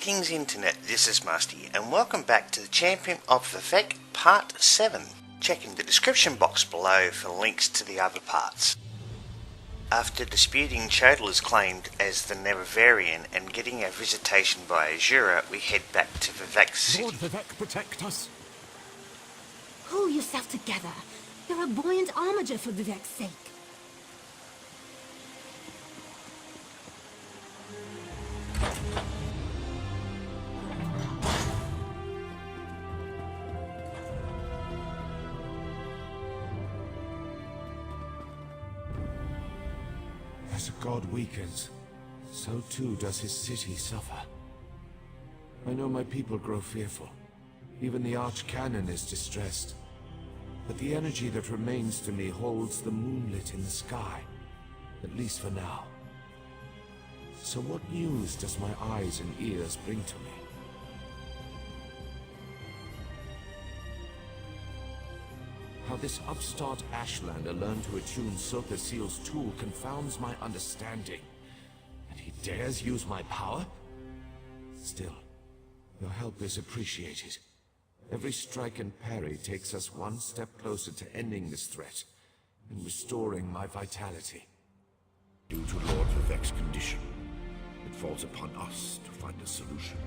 Greetings Internet, this is Musty, and welcome back to the Champion of Vivec Part 7. Check in the description box below for links to the other parts. After disputing Chodal is claimed as the Nevervarian and getting our visitation by Azura, we head back to Vivec City. Lord Vivec, protect us! Pull yourself together. You're a buoyant armiger for Vivec's sake. As a god weakens, so too does his city suffer. I know my people grow fearful. Even the Archcanon is distressed. But the energy that remains to me holds the moonlit in the sky, at least for now. So what news does my eyes and ears bring to me? How this upstart Ashlander learned to attune Sotha Seal's tool confounds my understanding. And he dares use my power? Still, your help is appreciated. Every strike and parry takes us one step closer to ending this threat and restoring my vitality. Due to Lord Vivec's condition, it falls upon us to find a solution.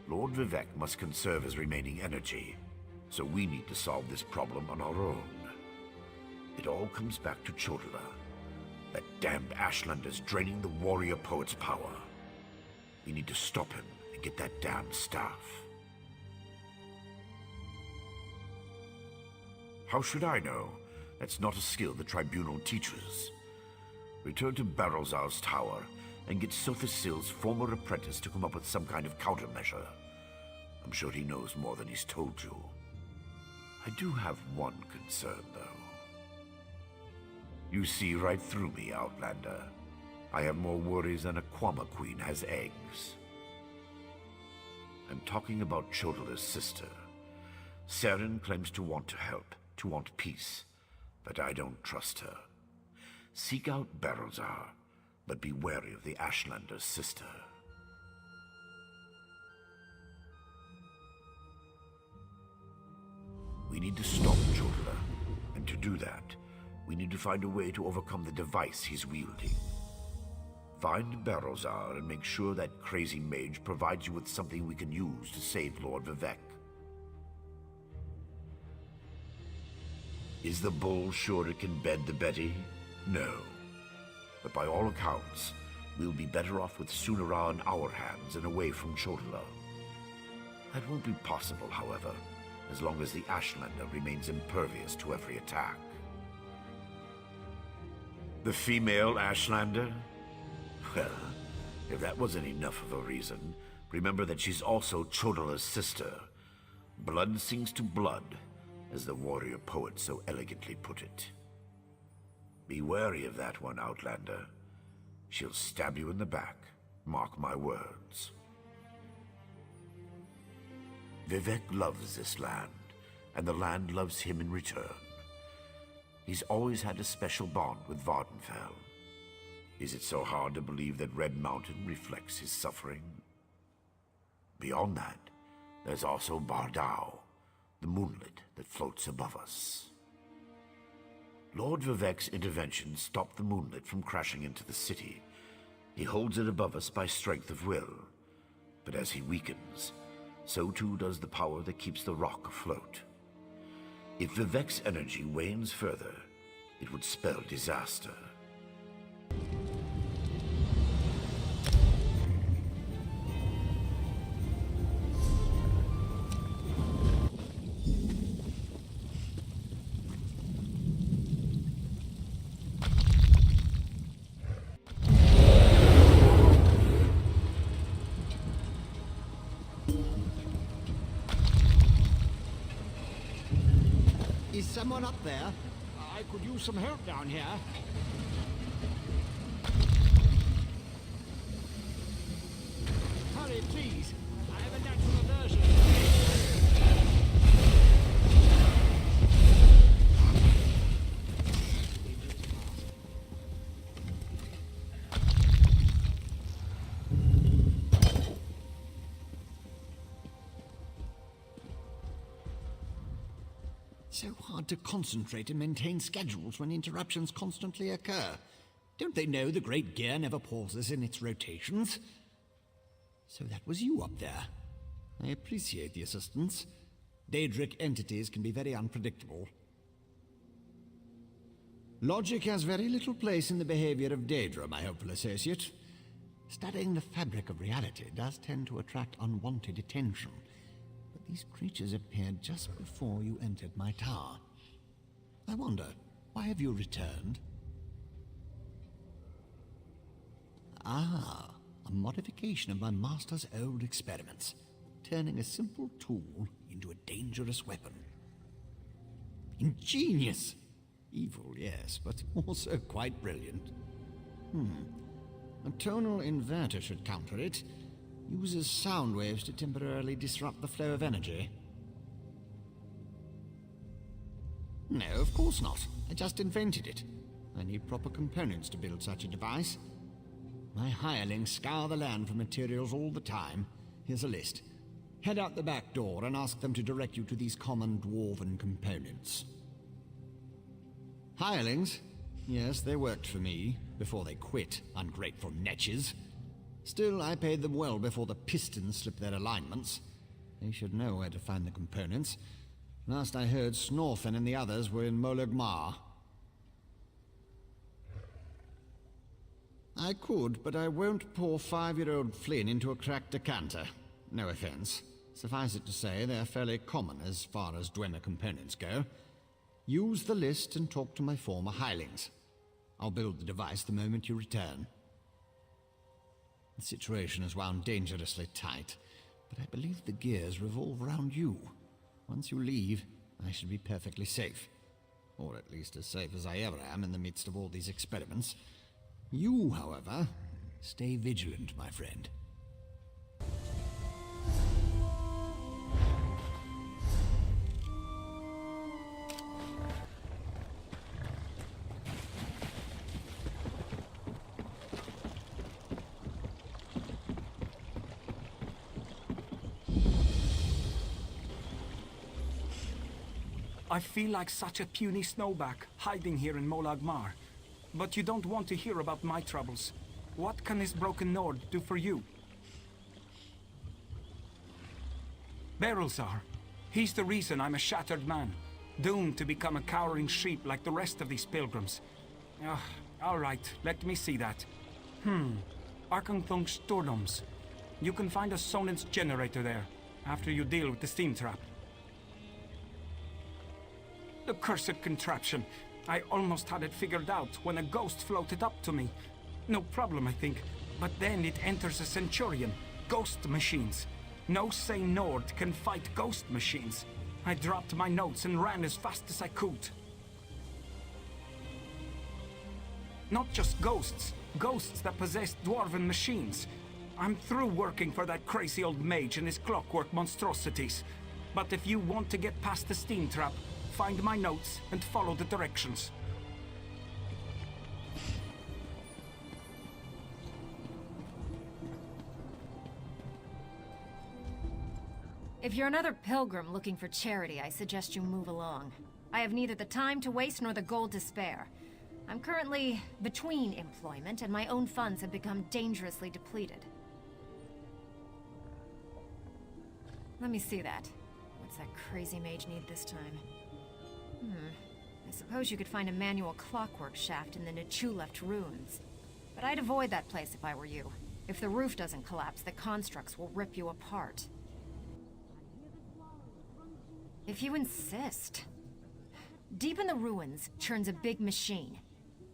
Lord Vivec must conserve his remaining energy, so we need to solve this problem on our own. It all comes back to Chodal. That damned Ashlander's draining the warrior poet's power. We need to stop him and get that damned staff. How should I know? That's not a skill the Tribunal teaches. Return to Barilzar's tower and get Sotha Seal's former apprentice to come up with some kind of countermeasure. I'm sure he knows more than he's told you. I do have one concern, though. You see right through me, Outlander. I have more worries than a Quarra queen has eggs. I'm talking about Chodal's sister. Seren claims to want to help, to want peace, but I don't trust her. Seek out Barilzar, but be wary of the Ashlander's sister. We need to stop Chodal, and to do that, we need to find a way to overcome the device he's wielding. Find Barilzar and make sure that crazy mage provides you with something we can use to save Lord Vivec. Is the bull sure it can bed the Betty? No. But by all accounts, we'll be better off with Sunna'rah in our hands and away from Chodal. That won't be possible, however, as long as the Ashlander remains impervious to every attack. The female Ashlander? Well, if that wasn't enough of a reason, remember that she's also Chodal's sister. Blood sings to blood, as the warrior poet so elegantly put it. Be wary of that one, Outlander. She'll stab you in the back, mark my words. Vivec loves this land, and the land loves him in return. He's always had a special bond with Vvardenfell. Is it so hard to believe that Red Mountain reflects his suffering? Beyond that, there's also Bardau, the moonlit that floats above us. Lord Vivec's intervention stopped the moonlit from crashing into the city. He holds it above us by strength of will. But as he weakens, so too does the power that keeps the rock afloat. If Vivec's energy wanes further, it would spell disaster. Is someone up there? I could use some help down here. Hurry, please. I have a natural aversion. So hard to concentrate and maintain schedules when interruptions constantly occur. Don't they know the great gear never pauses in its rotations? So that was you up there. I appreciate the assistance. Daedric entities can be very unpredictable. Logic has very little place in the behavior of Daedra, my hopeful associate. Studying the fabric of reality does tend to attract unwanted attention. But these creatures appeared just before you entered my tower. I wonder, why have you returned? Ah, a modification of my master's old experiments, turning a simple tool into a dangerous weapon. Ingenious! Evil, yes, but also quite brilliant. A tonal inverter should counter it. Uses sound waves to temporarily disrupt the flow of energy. No, of course not. I just invented it. I need proper components to build such a device. My hirelings scour the land for materials all the time. Here's a list. Head out the back door and ask them to direct you to these common dwarven components. Hirelings? Yes, they worked for me, before they quit, ungrateful netches. Still, I paid them well before the pistons slipped their alignments. They should know where to find the components. Last I heard, Snorfin and the others were in Molag Mar. I could, but I won't pour 5-year-old Flynn into a cracked decanter. No offense. Suffice it to say, they're fairly common as far as Dwemer components go. Use the list and talk to my former hirelings. I'll build the device the moment you return. The situation is wound dangerously tight, but I believe the gears revolve around you. Once you leave, I should be perfectly safe. Or at least as safe as I ever am in the midst of all these experiments. You, however, stay vigilant, my friend. I feel like such a puny snowback, hiding here in Molag Mar. But you don't want to hear about my troubles. What can this broken Nord do for you? Barilzar. He's the reason I'm a shattered man, doomed to become a cowering sheep like the rest of these pilgrims. All right, let me see that. Archcanon Stordoms. You can find a Sonance generator there, after you deal with the steam trap. The cursed contraption. I almost had it figured out when a ghost floated up to me. No problem, I think. But then it enters a Centurion. Ghost machines. No sane Nord can fight ghost machines. I dropped my notes and ran as fast as I could. Not just ghosts. Ghosts that possess dwarven machines. I'm through working for that crazy old mage and his clockwork monstrosities. But if you want to get past the steam trap, find my notes and follow the directions. If you're another pilgrim looking for charity, I suggest you move along. I have neither the time to waste nor the gold to spare. I'm currently between employment, and my own funds have become dangerously depleted. Let me see that. What's that crazy mage need this time? I suppose you could find a manual clockwork shaft in the Nichuleft ruins. But I'd avoid that place if I were you. If the roof doesn't collapse, the constructs will rip you apart. If you insist. Deep in the ruins churns a big machine.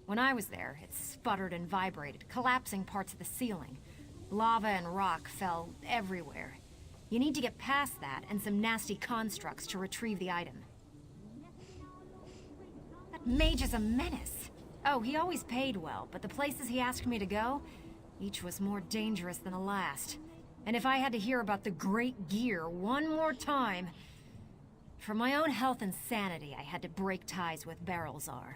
When I was there, it sputtered and vibrated, collapsing parts of the ceiling. Lava and rock fell everywhere. You need to get past that and some nasty constructs to retrieve the item. That mage is a menace. Oh, he always paid well, but the places he asked me to go, each was more dangerous than the last. And if I had to hear about the Great Gear one more time... For my own health and sanity, I had to break ties with Barilzar.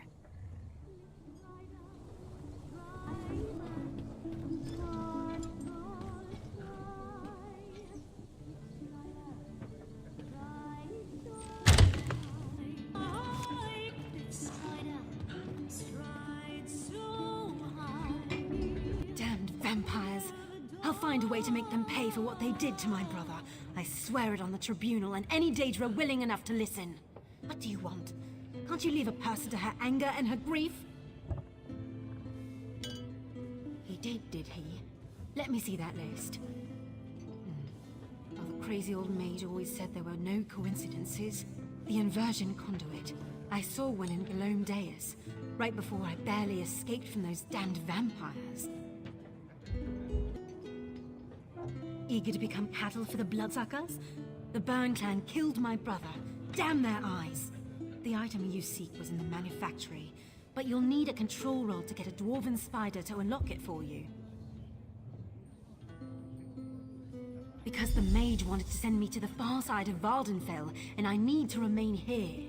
a way to make them pay for what they did to my brother. I swear it on the tribunal and any Daedra willing enough to listen. What do you want? Can't you leave a person to her anger and her grief? He did he? Let me see that list. Well, the crazy old mage always said there were no coincidences. The inversion conduit. I saw one in Belome Deus, right before I barely escaped from those damned vampires. Eager to become cattle for the bloodsuckers? The Burn clan killed my brother. Damn their eyes! The item you seek was in the manufactory, but you'll need a control rod to get a dwarven spider to unlock it for you. Because the mage wanted to send me to the far side of Vardenfell, and I need to remain here.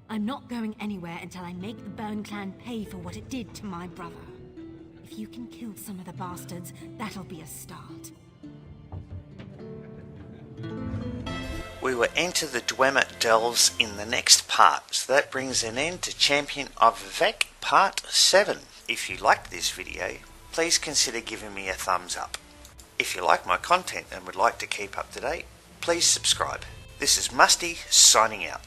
I'm not going anywhere until I make the Burn clan pay for what it did to my brother. If you can kill some of the bastards, that'll be a start. We will enter the Dwemer Delves in the next part, so that brings an end to Champion of Vivec Part 7. If you liked this video, please consider giving me a thumbs up. If you like my content and would like to keep up to date, please subscribe. This is Musty, signing out.